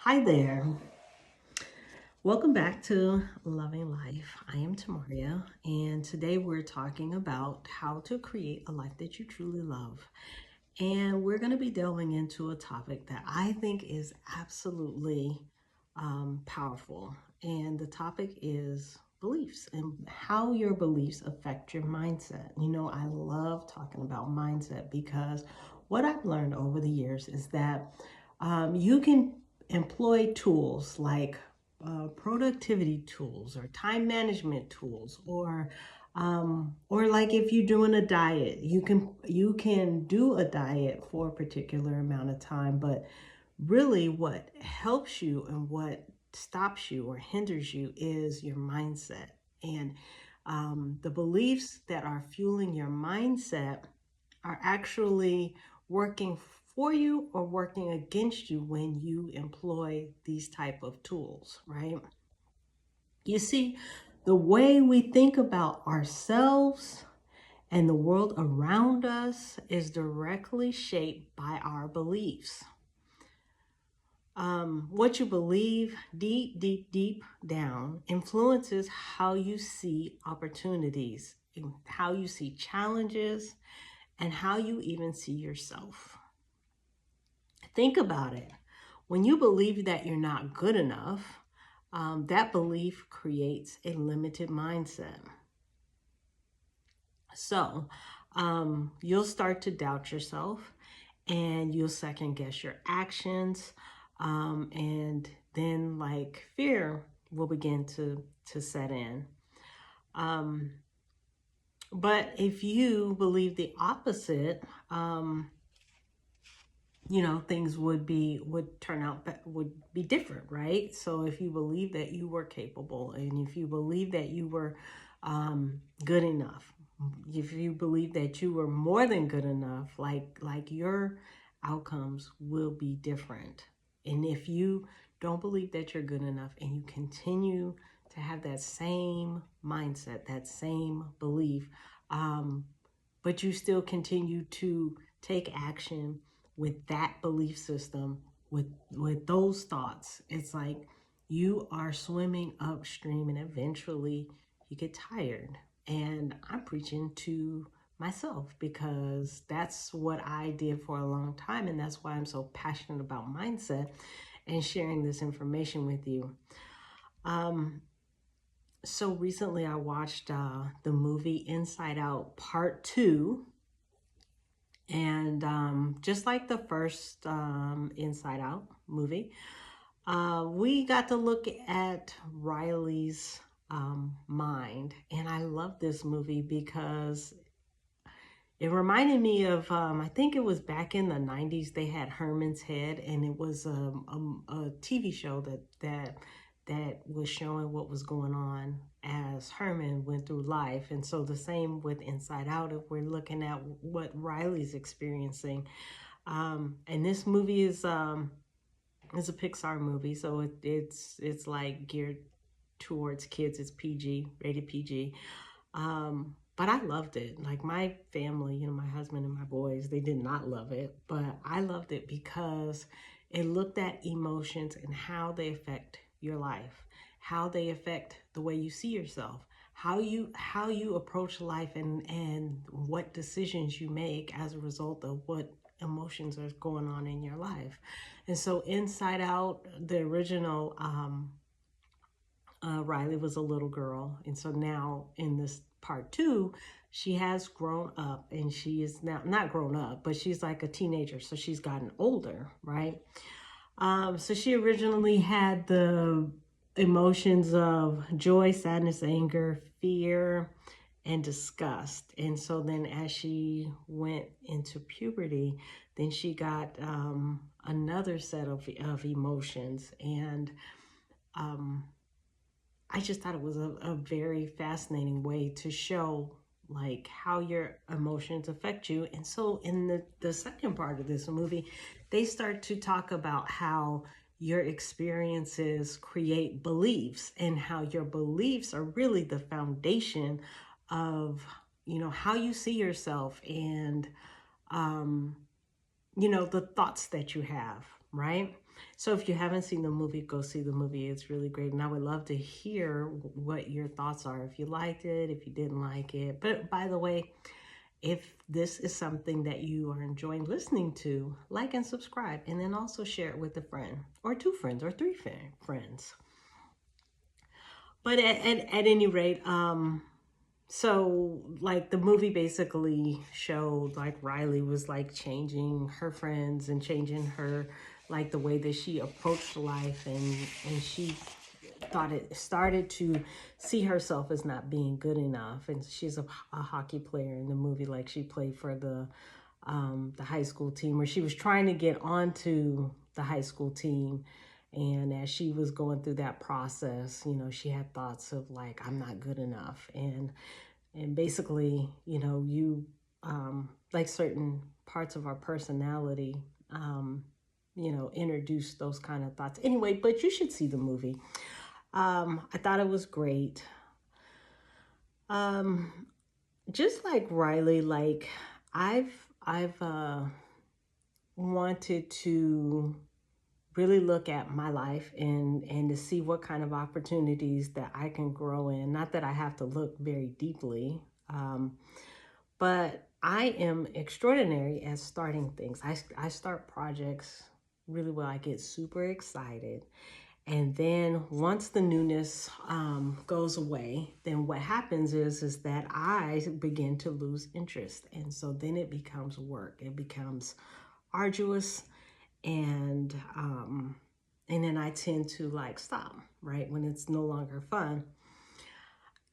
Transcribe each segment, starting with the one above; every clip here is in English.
Hi there. Welcome back to Loving Life. I am Tamaria, and today we're talking about how to create a life that you truly love. And we're going to be delving into a topic that I think is absolutely powerful. And the topic is beliefs and how your beliefs affect your mindset. I love talking about mindset because what I've learned over the years is that you can employ tools like productivity tools or time management tools or like if you're doing a diet, you can do a diet for a particular amount of time, but really what helps you and what stops you or hinders you is your mindset. And the beliefs that are fueling your mindset are actually working for you or working against you when you employ these type of tools, right? You see, the way we think about ourselves and the world around us is directly shaped by our beliefs. What you believe deep, deep, deep down influences how you see opportunities, how you see challenges, and how you even see yourself. Think about it. When you believe that you're not good enough, that belief creates a limited mindset. So you'll start to doubt yourself and you'll second guess your actions. And then, like, fear will begin to set in. Um, but if you believe the opposite, things would turn out would be different, right? So if you believe that you were capable, and if you believe that you were good enough, if you believe that you were more than good enough, like your outcomes will be different. And if you don't believe that you're good enough and you continue to have that same mindset, that same belief, um, but you still continue to take action with that belief system, with those thoughts, it's like you are swimming upstream and eventually you get tired. And I'm preaching to myself because that's what I did for a long time, and that's why I'm so passionate about mindset and sharing this information with you. So recently I watched the movie Inside Out Part 2. And just like the first Inside Out movie, we got to look at Riley's mind. And I love this movie because it reminded me of, I think it was back in the 90s, they had Herman's Head, and it was a TV show that was showing what was going on as Herman went through life. And so the same with Inside Out, if we're looking at what Riley's experiencing. And this movie is a Pixar movie, so it's like geared towards kids. It's PG, rated PG. But I loved it. Like my family, my husband and my boys, they did not love it, but I loved it because it looked at emotions and how they affect your life, how they affect the way you see yourself, how you approach life, and what decisions you make as a result of what emotions are going on in your life. And so Inside Out, the original, Riley was a little girl. And so now in this part two, she has grown up, and she is now not grown up, but she's like a teenager. So she's gotten older, right? So she originally had the emotions of joy, sadness, anger, fear, and disgust. And so then as she went into puberty, then she got another set of emotions. And um, I just thought it was a very fascinating way to show like how your emotions affect you. And so in the second part of this movie, they start to talk about how your experiences create beliefs, and how your beliefs are really the foundation of, how you see yourself, and um, the thoughts that you have, right? So if you haven't seen the movie, go see the movie. It's really great. And I would love to hear what your thoughts are. If you liked it, if you didn't like it. But by the way, if this is something that you are enjoying listening to, like and subscribe. And then also share it with a friend or two friends or three friends. But at any rate, so like the movie basically showed like Riley was like changing her friends and changing her, like the way that she approached life, and she thought it started to see herself as not being good enough. And she's a hockey player in the movie, like she played for the high school team, or she was trying to get onto the high school team. And as she was going through that process, you know, she had thoughts of like, I'm not good enough. And basically, you know, you like certain parts of our personality, you know, introduce those kind of thoughts. Anyway, but you should see the movie. I thought it was great. Just like Riley, like I've wanted to really look at my life and to see what kind of opportunities that I can grow in. Not that I have to look very deeply, but I am extraordinary at starting things. I start projects really well. I get super excited. And then once the newness goes away, then what happens is that I begin to lose interest. And so then it becomes work. It becomes arduous, and then I tend to like stop, right, when it's no longer fun.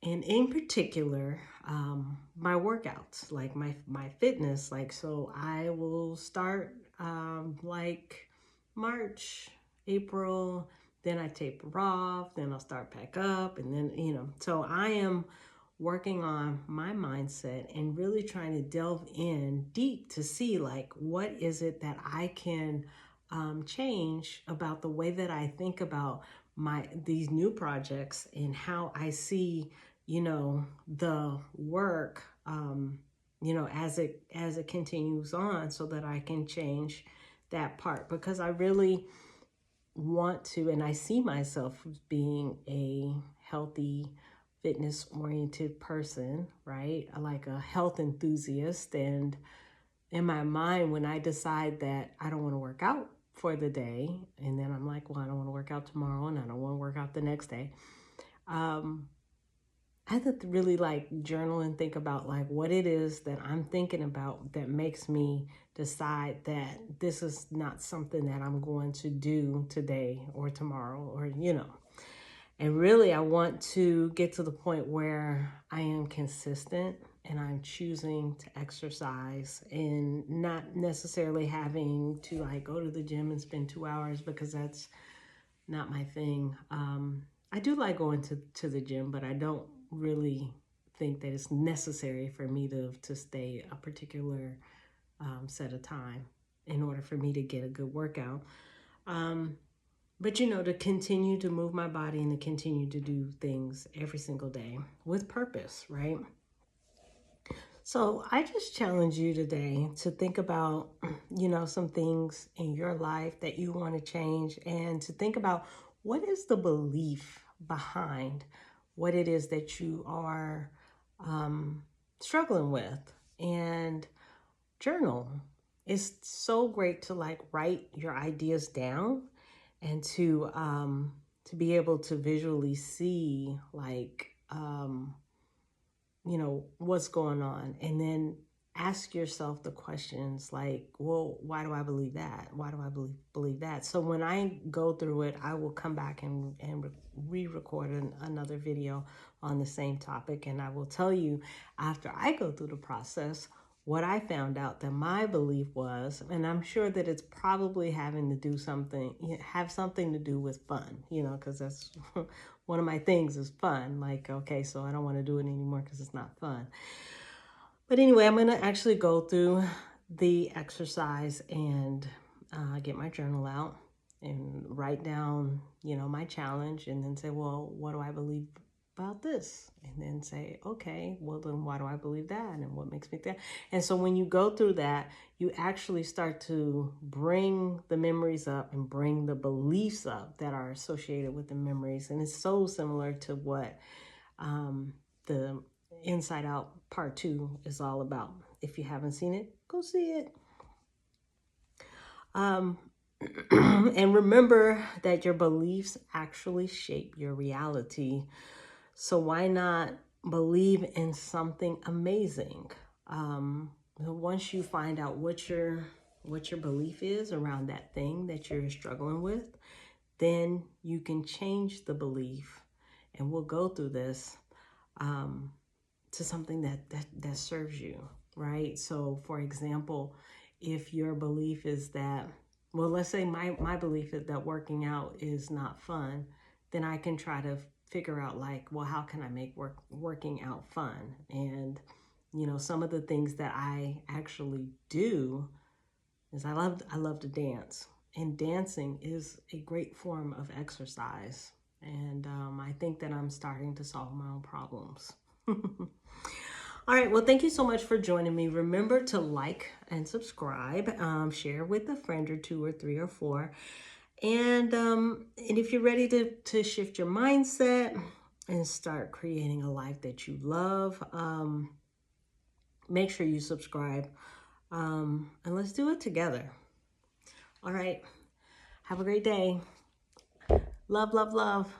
And in particular, my workouts, like my fitness, like, so I will start like March, April, then I taper off, then I'll start back up, and then, you know, so I am working on my mindset and really trying to delve in deep to see like what is it that I can change about the way that I think about these new projects and how I see, you know, the work, you know, as it continues on, so that I can change that part, because I really want to, and I see myself as being a healthy, fitness oriented person, right? Like a health enthusiast. And in my mind, when I decide that I don't want to work out for the day, and then I'm like, well, I don't want to work out tomorrow, and I don't want to work out the next day, I have to really like journal and think about like what it is that I'm thinking about that makes me decide that this is not something that I'm going to do today or tomorrow, or, you know. And really, I want to get to the point where I am consistent and I'm choosing to exercise, and not necessarily having to like go to the gym and spend 2 hours, because that's not my thing. I do like going to the gym, but I don't really think that it's necessary for me to stay a particular set of time in order for me to get a good workout. But, you know, to continue to move my body and to continue to do things every single day with purpose, right? So I just challenge you today to think about, you know, some things in your life that you want to change, and to think about what is the belief behind what it is that you are struggling with, and journal. It's so great to like write your ideas down, and to be able to visually see like you know, what's going on, and then ask yourself the questions like, well, why do I believe that? Why do I believe that? So when I go through it, I will come back and re-record another video on the same topic, and I will tell you after I go through the process what I found out that my belief was. And I'm sure that it's probably having to do have something to do with fun, you know, because that's one of my things is fun. Like, okay, so I don't want to do it anymore because it's not fun. But anyway, I'm going to actually go through the exercise and get my journal out and write down, you know, my challenge, and then say, well, what do I believe about this, and then say, okay, well then why do I believe that, and what makes me think that? And so when you go through that, you actually start to bring the memories up and bring the beliefs up that are associated with the memories. And it's so similar to what the Inside Out Part 2 is all about. If you haven't seen it, go see it. And remember that your beliefs actually shape your reality. So why not believe in something amazing? Once you find out what your belief is around that thing that you're struggling with, then you can change the belief. And we'll go through this to something that serves you, right? So for example, if your belief is that, well, let's say my belief is that working out is not fun, then I can try to figure out, like, well, how can I make working out fun? And some of the things that I actually do is I love to dance, and dancing is a great form of exercise. And I think that I'm starting to solve my own problems. All right, well, thank you so much for joining me. Remember to like and subscribe, share with a friend or two or three or four. And if you're ready to shift your mindset and start creating a life that you love, make sure you subscribe, and let's do it together. All right, have a great day. Love, love, love.